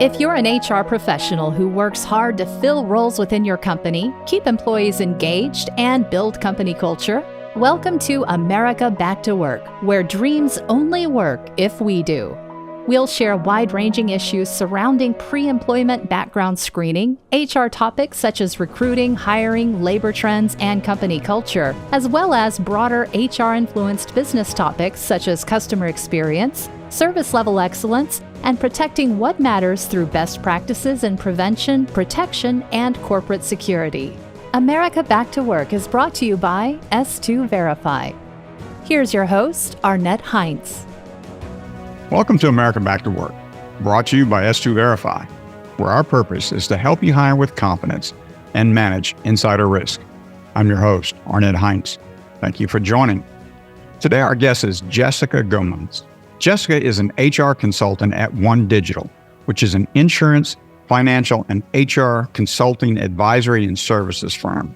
If you're an HR professional who works hard to fill roles within your company, keep employees engaged, and build company culture, welcome to America Back to Work, where dreams only work if we do. We'll share wide-ranging issues surrounding pre-employment background screening, HR topics such as recruiting, hiring, labor trends, and company culture, as well as broader HR-influenced business topics such as customer experience, service level excellence, and protecting what matters through best practices in prevention, protection, and corporate security. America Back to Work is brought to you by S2 Verify. Here's your host, Arnette Heintze. Welcome to America Back to Work, brought to you by S2 Verify, where our purpose is to help you hire with confidence and manage insider risk. I'm your host, Arnette Heintze. Thank you for joining. Today, our guest is Jessica Gomez. Jessica is an HR consultant at OneDigital, which is an insurance, financial, and HR consulting advisory and services firm.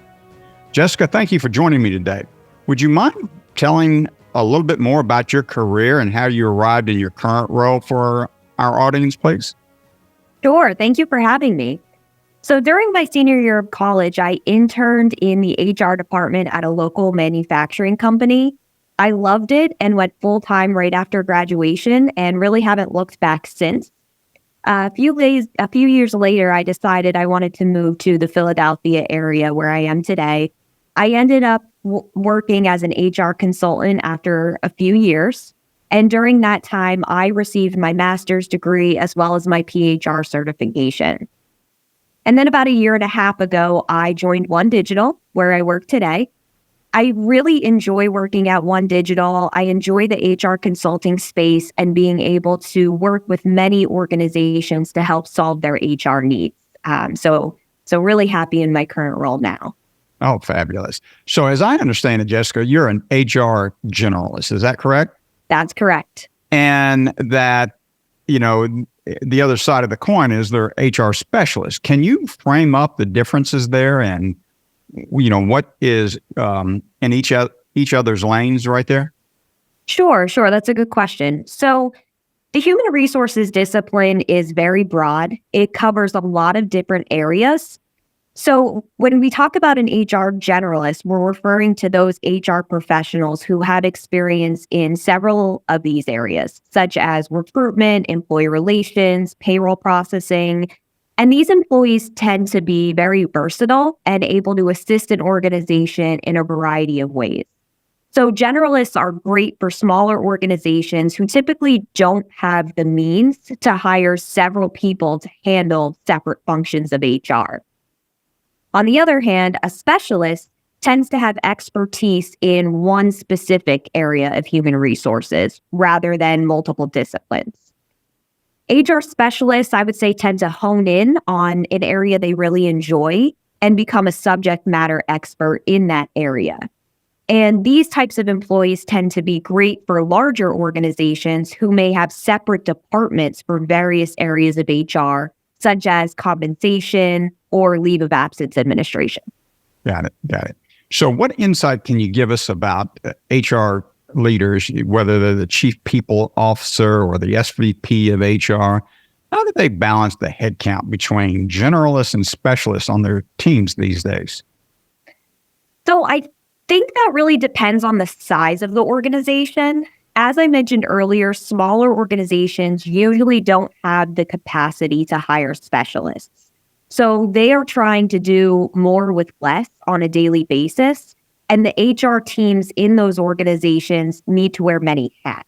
Jessica, thank you for joining me today. Would you mind telling a little bit more about your career and how you arrived in your current role for our audience, please? Sure. Thank you for having me. So during my senior year of college, I interned in the HR department at a local manufacturing company. I loved it and went full-time right after graduation and really haven't looked back since. A few years later, I decided I wanted to move to the Philadelphia area where I am today. I ended up working as an HR consultant after a few years. And during that time, I received my master's degree as well as my PHR certification. And then about a year and a half ago, I joined OneDigital, where I work today. I really enjoy working at OneDigital. I enjoy the HR consulting space and being able to work with many organizations to help solve their HR needs. So really happy in my current role now. Oh, fabulous. So as I understand it, Jessica, you're an HR generalist. Is that correct? That's correct. And that, the other side of the coin is they're HR specialists. Can you frame up the differences there and what is in each other's lanes right there? Sure. That's a good question. So the human resources discipline is very broad. It covers a lot of different areas. So when we talk about an HR generalist, we're referring to those HR professionals who have experience in several of these areas, such as recruitment, employee relations, payroll processing. And these employees tend to be very versatile and able to assist an organization in a variety of ways. So generalists are great for smaller organizations who typically don't have the means to hire several people to handle separate functions of HR. On the other hand, a specialist tends to have expertise in one specific area of human resources rather than multiple disciplines. HR specialists, I would say, tend to hone in on an area they really enjoy and become a subject matter expert in that area. And these types of employees tend to be great for larger organizations who may have separate departments for various areas of HR, such as compensation or leave of absence administration. Got it. So what insight can you give us about HR leaders, whether they're the chief people officer or the SVP of HR? How do they balance the headcount between generalists and specialists on their teams these days? So I think that really depends on the size of the organization. As I mentioned earlier, smaller organizations usually don't have the capacity to hire specialists. So they are trying to do more with less on a daily basis. And the HR teams in those organizations need to wear many hats.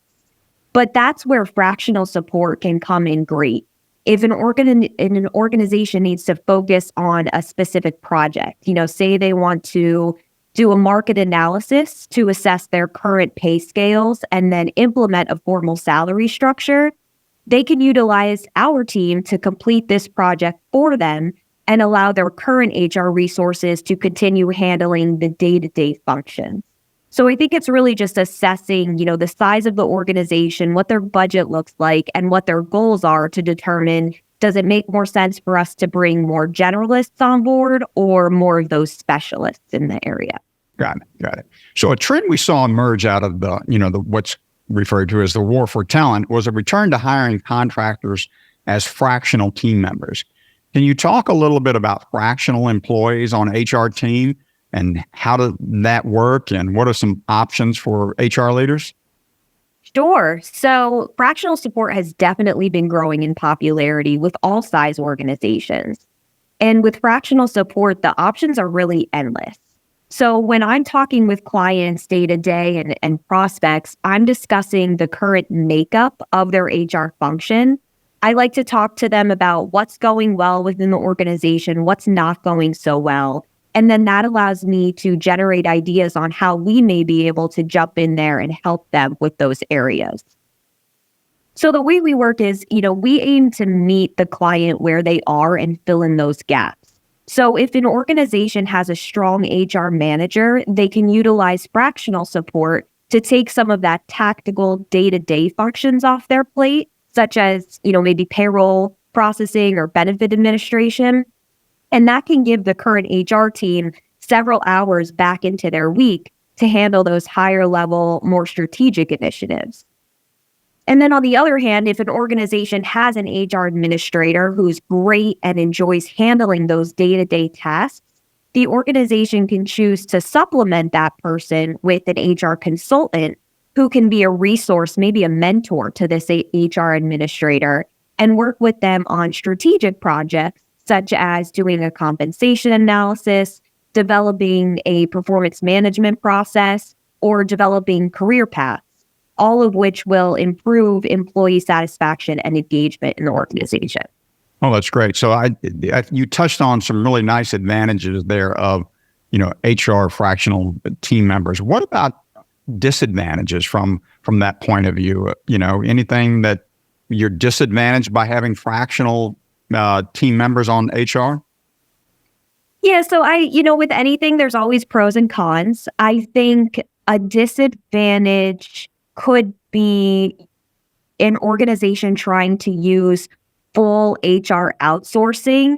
But that's where fractional support can come in great. If an organization needs to focus on a specific project, say they want to do a market analysis to assess their current pay scales and then implement a formal salary structure, they can utilize our team to complete this project for them and allow their current HR resources to continue handling the day-to-day functions. So I think it's really just assessing, the size of the organization, what their budget looks like, and what their goals are to determine, does it make more sense for us to bring more generalists on board or more of those specialists in the area? Got it. So a trend we saw emerge out of the what's referred to as the war for talent was a return to hiring contractors as fractional team members. Can you talk a little bit about fractional employees on HR team and how does that work and what are some options for HR leaders? Sure. So fractional support has definitely been growing in popularity with all size organizations. And with fractional support, the options are really endless. So when I'm talking with clients day to day and prospects, I'm discussing the current makeup of their HR function. I like to talk to them about what's going well within the organization, what's not going so well. And then that allows me to generate ideas on how we may be able to jump in there and help them with those areas. So the way we work is, we aim to meet the client where they are and fill in those gaps. So if an organization has a strong HR manager, they can utilize fractional support to take some of that tactical day-to-day functions off their plate, such as, maybe payroll processing or benefit administration. And that can give the current HR team several hours back into their week to handle those higher level, more strategic initiatives. And then on the other hand, if an organization has an HR administrator who's great and enjoys handling those day-to-day tasks, the organization can choose to supplement that person with an HR consultant who can be a resource, maybe a mentor to this HR administrator, and work with them on strategic projects, such as doing a compensation analysis, developing a performance management process, or developing career paths, all of which will improve employee satisfaction and engagement in the organization. Oh, that's great. So you touched on some really nice advantages there of, HR fractional team members. What about disadvantages from that point of view? Anything that you're disadvantaged by having fractional team members on HR? Yeah, so with anything, there's always pros and cons. I think a disadvantage could be an organization trying to use full HR outsourcing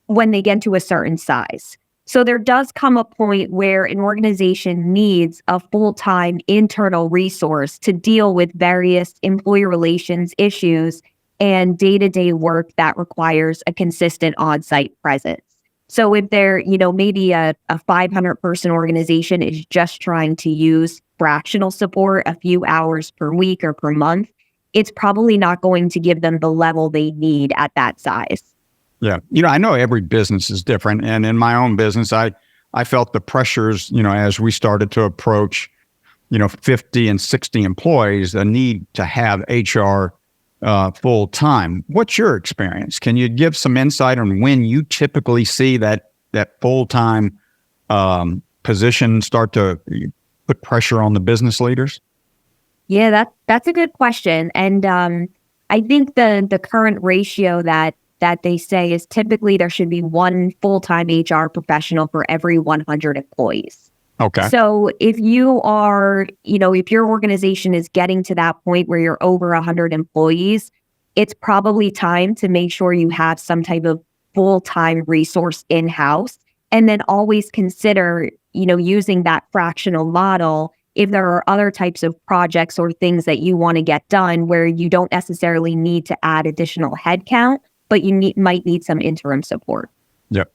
when they get to a certain size. So there does come a point where an organization needs a full-time internal resource to deal with various employee relations issues and day-to-day work that requires a consistent on-site presence. So if they're, maybe a 500-person organization is just trying to use fractional support a few hours per week or per month, it's probably not going to give them the level they need at that size. Yeah. I know every business is different. And in my own business, I felt the pressures, as we started to approach, 50 and 60 employees, the need to have HR full time. What's your experience? Can you give some insight on when you typically see that full time position start to put pressure on the business leaders? Yeah, that's a good question. And I think the current ratio that they say is typically there should be one full-time HR professional for every 100 employees. Okay. So if you are, if your organization is getting to that point where you're over 100 employees, it's probably time to make sure you have some type of full-time resource in-house, and then always consider, using that fractional model if there are other types of projects or things that you want to get done where you don't necessarily need to add additional headcount, but you might need some interim support. Yep.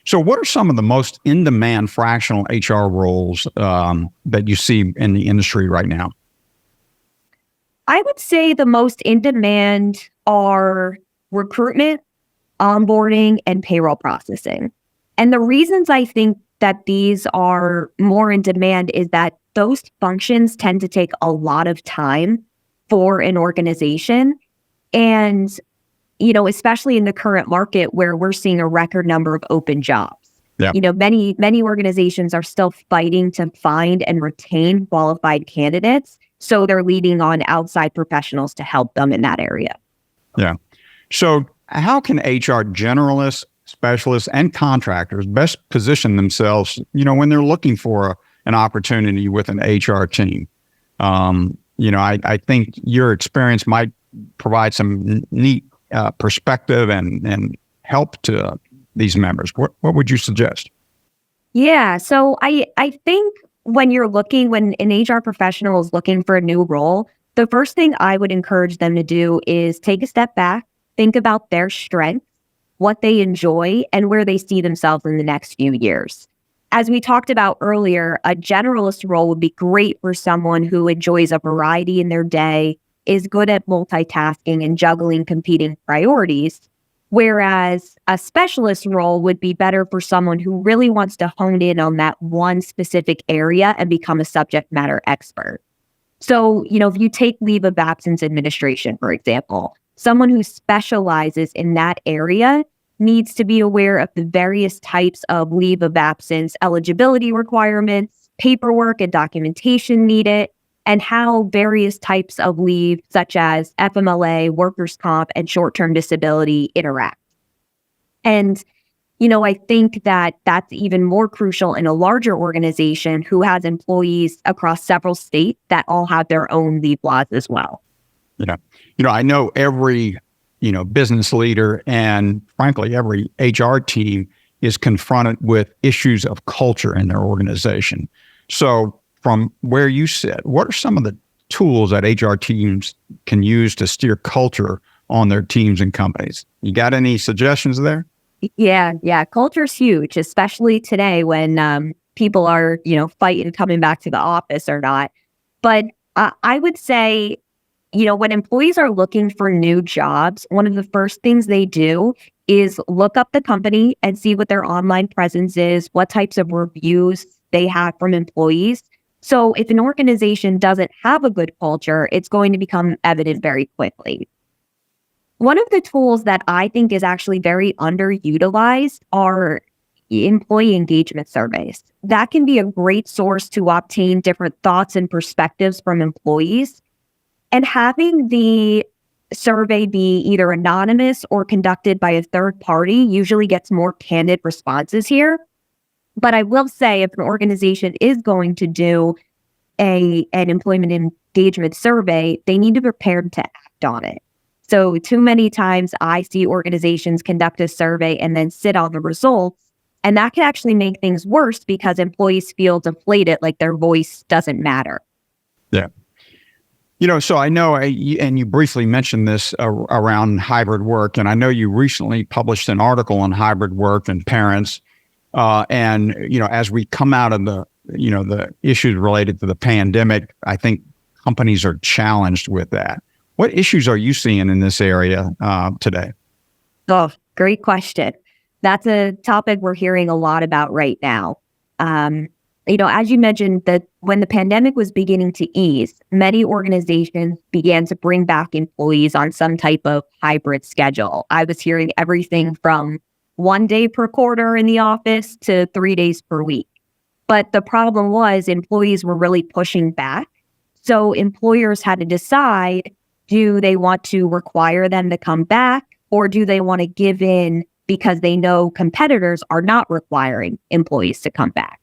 So what are some of the most in-demand fractional HR roles that you see in the industry right now? I would say the most in-demand are recruitment, onboarding, and payroll processing. And the reasons I think that these are more in demand is that those functions tend to take a lot of time for an organization. And, especially in the current market where we're seeing a record number of open jobs. Yeah. Many organizations are still fighting to find and retain qualified candidates. So they're leaning on outside professionals to help them in that area. Yeah. So how can HR generalists, specialists, and contractors best position themselves, when they're looking for an opportunity with an HR team? I think your experience might provide some neat perspective and help to these members. What would you suggest? Yeah. So I think when an HR professional is looking for a new role, the first thing I would encourage them to do is take a step back think about their strengths, what they enjoy, and where they see themselves in the next few years. As we talked about earlier, a generalist role would be great for someone who enjoys a variety in their day, is good at multitasking and juggling competing priorities, whereas a specialist role would be better for someone who really wants to hone in on that one specific area and become a subject matter expert. So, if you take leave of absence administration, for example, someone who specializes in that area needs to be aware of the various types of leave of absence eligibility requirements, paperwork and documentation needed, and how various types of leave, such as FMLA, workers' comp, and short-term disability interact. And, I think that that's even more crucial in a larger organization who has employees across several states that all have their own leave laws as well. Yeah. I know every business leader and frankly, every HR team is confronted with issues of culture in their organization. So from where you sit, what are some of the tools that HR teams can use to steer culture on their teams and companies? You got any suggestions there? Yeah. Culture's huge, especially today when people are, fighting coming back to the office or not. But I would say, when employees are looking for new jobs, one of the first things they do is look up the company and see what their online presence is, what types of reviews they have from employees. So if an organization doesn't have a good culture, it's going to become evident very quickly. One of the tools that I think is actually very underutilized are employee engagement surveys. That can be a great source to obtain different thoughts and perspectives from employees. And having the survey be either anonymous or conducted by a third party usually gets more candid responses here. But I will say, if an organization is going to do an employment engagement survey, they need to be prepared to act on it. So too many times I see organizations conduct a survey and then sit on the results, and that can actually make things worse because employees feel deflated, like their voice doesn't matter. Yeah. So I know, and you briefly mentioned this around hybrid work, and I know you recently published an article on hybrid work and parents. And as we come out of the issues related to the pandemic, I think companies are challenged with that. What issues are you seeing in this area today? Oh, great question. That's a topic we're hearing a lot about right now. As you mentioned, that when the pandemic was beginning to ease, many organizations began to bring back employees on some type of hybrid schedule. I was hearing everything from 1 day per quarter in the office to 3 days per week. But the problem was employees were really pushing back. So employers had to decide, do they want to require them to come back, or do they want to give in because they know competitors are not requiring employees to come back?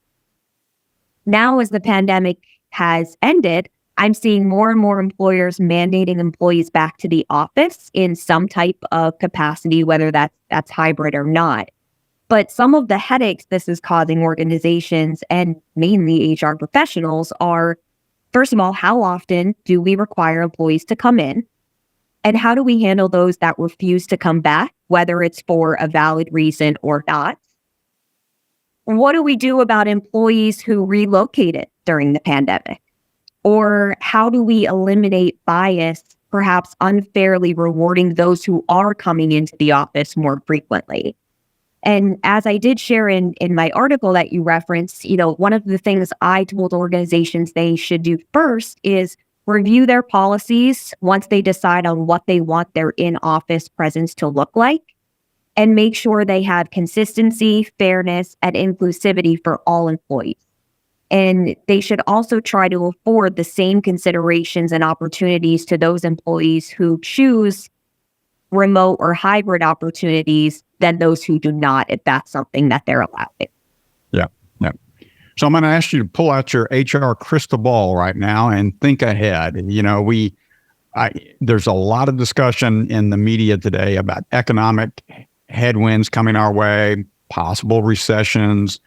Now, as the pandemic has ended, I'm seeing more and more employers mandating employees back to the office in some type of capacity, whether that's hybrid or not. But some of the headaches this is causing organizations and mainly HR professionals are, first of all, how often do we require employees to come in? And how do we handle those that refuse to come back, whether it's for a valid reason or not? What do we do about employees who relocated during the pandemic? Or how do we eliminate bias, perhaps unfairly rewarding those who are coming into the office more frequently? And as I did share in my article that you referenced, one of the things I told organizations they should do first is review their policies once they decide on what they want their in-office presence to look like, and make sure they have consistency, fairness, and inclusivity for all employees. And they should also try to afford the same considerations and opportunities to those employees who choose remote or hybrid opportunities than those who do not, if that's something that they're allowed. Yeah. So I'm going to ask you to pull out your HR crystal ball right now and think ahead. There's a lot of discussion in the media today about economic headwinds coming our way, possible recessions.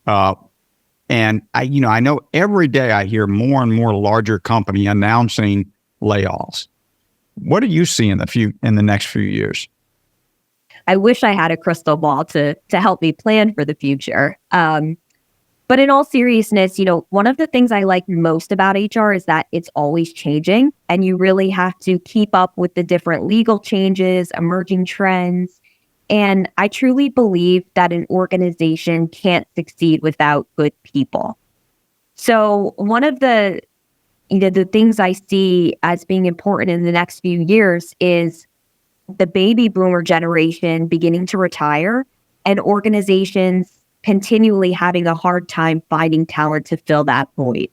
And I know every day I hear more and more larger company announcing layoffs. What do you see in the next few years? I wish I had a crystal ball to help me plan for the future. But in all seriousness, one of the things I like most about HR is that it's always changing, and you really have to keep up with the different legal changes, emerging trends. And I truly believe that an organization can't succeed without good people. So one of the things I see as being important in the next few years is the baby boomer generation beginning to retire and organizations continually having a hard time finding talent to fill that void.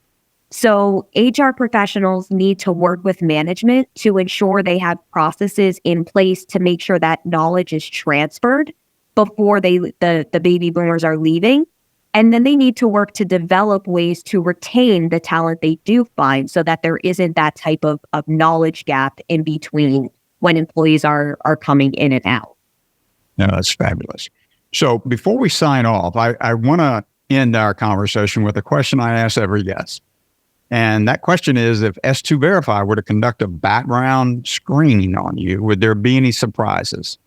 So HR professionals need to work with management to ensure they have processes in place to make sure that knowledge is transferred before the baby boomers are leaving. And then they need to work to develop ways to retain the talent they do find so that there isn't that type of knowledge gap in between when employees are coming in and out. No, that's fabulous. So before we sign off, I want to end our conversation with a question I ask every guest. And that question is, if S2 Verify were to conduct a background screening on you, would there be any surprises?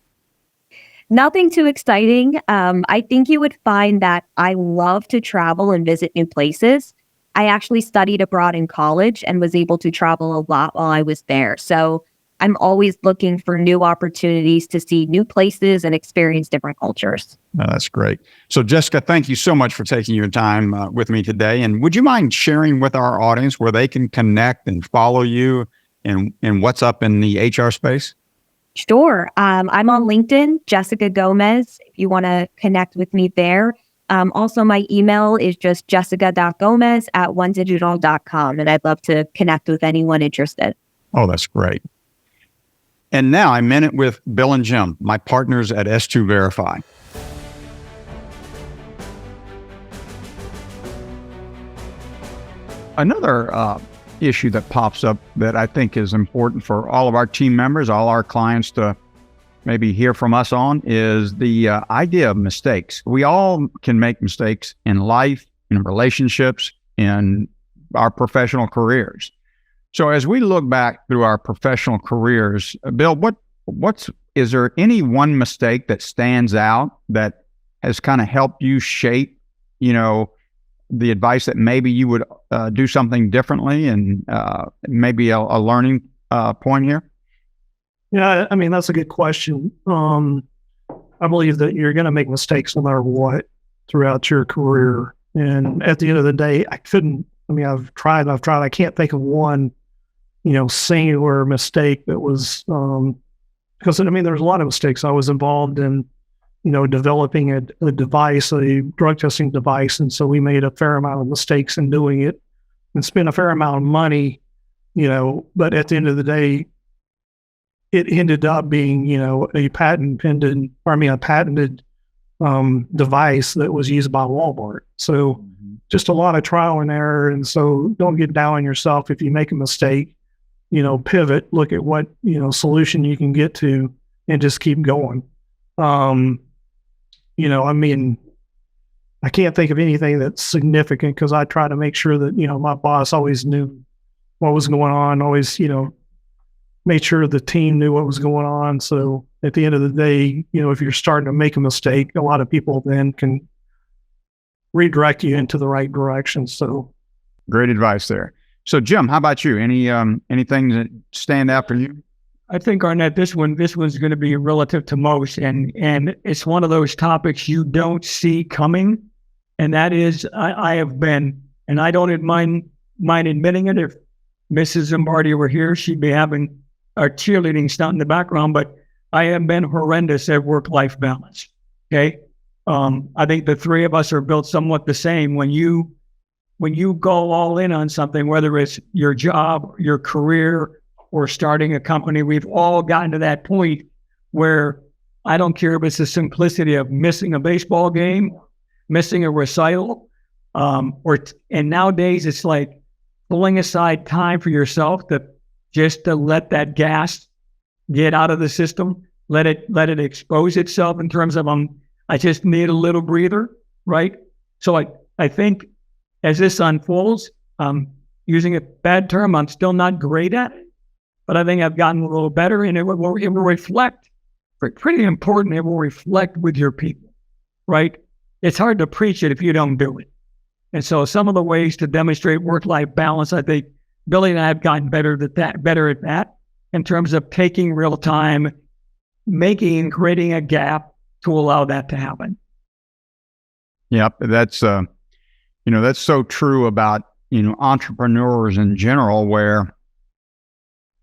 Nothing too exciting. I think you would find that I love to travel and visit new places. I actually studied abroad in college and was able to travel a lot while I was there. So I'm always looking for new opportunities to see new places and experience different cultures. Oh, that's great. So Jessica, thank you so much for taking your time with me today. And would you mind sharing with our audience where they can connect and follow you and what's up in the HR space? Sure. I'm on LinkedIn, Jessica Gomez, if you want to connect with me there. Also, my email is just jessica.gomez@onedigital.com, and I'd love to connect with anyone interested. Oh, that's great. And now I'm in it with Bill and Jim, my partners at S2 Verify. Another issue that pops up that I think is important for all of our team members, all our clients to maybe hear from us on is the idea of mistakes. We all can make mistakes in life, in relationships, in our professional careers. So as we look back through our professional careers, Bill, is there any one mistake that stands out that has kind of helped you shape, the advice that maybe you would do something differently and maybe a learning point here? Yeah, I mean, that's a good question. I believe that you're going to make mistakes no matter what throughout your career. And at the end of the day, I've tried. I can't think of one, singular mistake that was, because there's a lot of mistakes. I was involved in, developing a device, a drug testing device. And so we made a fair amount of mistakes in doing it and spent a fair amount of money, but at the end of the day, it ended up being, a patented device that was used by Walmart. So just a lot of trial and error. And so don't get down on yourself if you make a mistake, pivot, look at what, solution you can get to and just keep going. I can't think of anything that's significant because I try to make sure that, my boss always knew what was going on, always, made sure the team knew what was going on. So at the end of the day, if you're starting to make a mistake, a lot of people then can redirect you into the right direction. So great advice there. So Jim, how about you? Anything that stand out for you? I think, Arnette, this one's going to be relative to most, and it's one of those topics you don't see coming, and that is I have been, and I don't mind admitting it. If Mrs. Zimbardi were here, she'd be having a cheerleading stunt in the background, but I have been horrendous at work-life balance. Okay, I think the three of us are built somewhat the same. When you go all in on something, whether it's your job, your career, or starting a company, we've all gotten to that point where I don't care if it's the simplicity of missing a baseball game, missing a recital, and nowadays it's like pulling aside time for yourself to let that gas get out of the system, let it expose itself in terms of I just need a little breather, right? So I think as this unfolds, using a bad term, I'm still not great at it. but I think I've gotten a little better, and it will reflect, pretty important, it will reflect with your people, right? It's hard to preach it if you don't do it. And so some of the ways to demonstrate work-life balance, I think Billy and I have gotten better at that in terms of taking real time, creating a gap to allow that to happen. Yep. That's, that's so true about, entrepreneurs in general, where,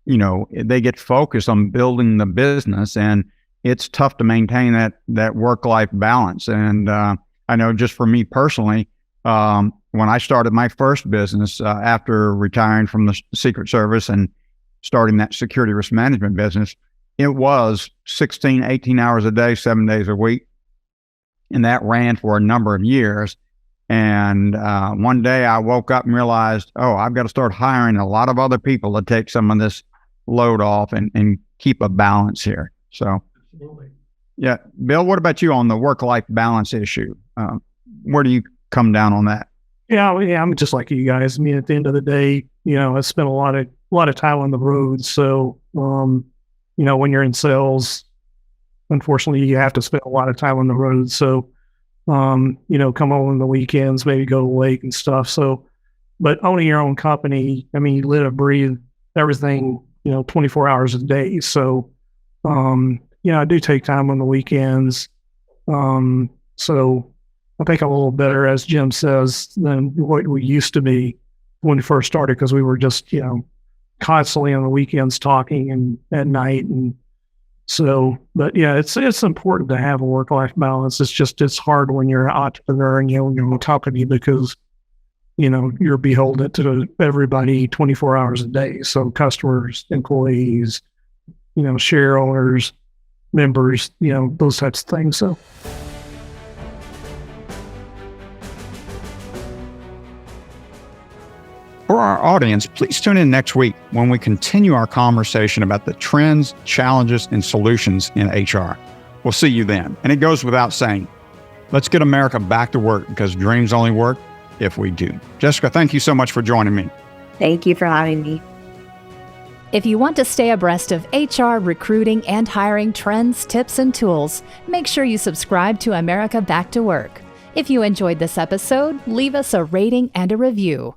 they get focused on building the business, and it's tough to maintain that work-life balance. And I know just for me personally, when I started my first business after retiring from the Secret Service and starting that security risk management business, it was 16, 18 hours a day, 7 days a week. And that ran for a number of years. And one day I woke up and realized, I've got to start hiring a lot of other people to take some of this load off and keep a balance here. So, Absolutely. Yeah. Bill, what about you on the work-life balance issue? Where do you come down on that? Yeah, I'm just like you guys. I mean, at the end of the day, I spent a lot of time on the road. So, when you're in sales, unfortunately, you have to spend a lot of time on the road. So, come home on the weekends, maybe go to the lake and stuff. So, but owning your own company, I mean, you live and breathe everything, 24 hours a day. So, I do take time on the weekends. So I think I'm a little better, as Jim says, than what we used to be when we first started, because we were just, constantly on the weekends talking and at night. And so, but yeah, it's important to have a work-life balance. It's hard when you're an entrepreneur and you own your own company, because, you're beholden to everybody 24 hours a day. So customers, employees, share owners, members, those types of things. So. For our audience, please tune in next week when we continue our conversation about the trends, challenges, and solutions in HR. We'll see you then. And it goes without saying, let's get America back to work, because dreams only work if we do. Jessica, thank you so much for joining me. Thank you for having me. If you want to stay abreast of HR, recruiting, and hiring trends, tips, and tools, make sure you subscribe to America Back to Work. If you enjoyed this episode, leave us a rating and a review.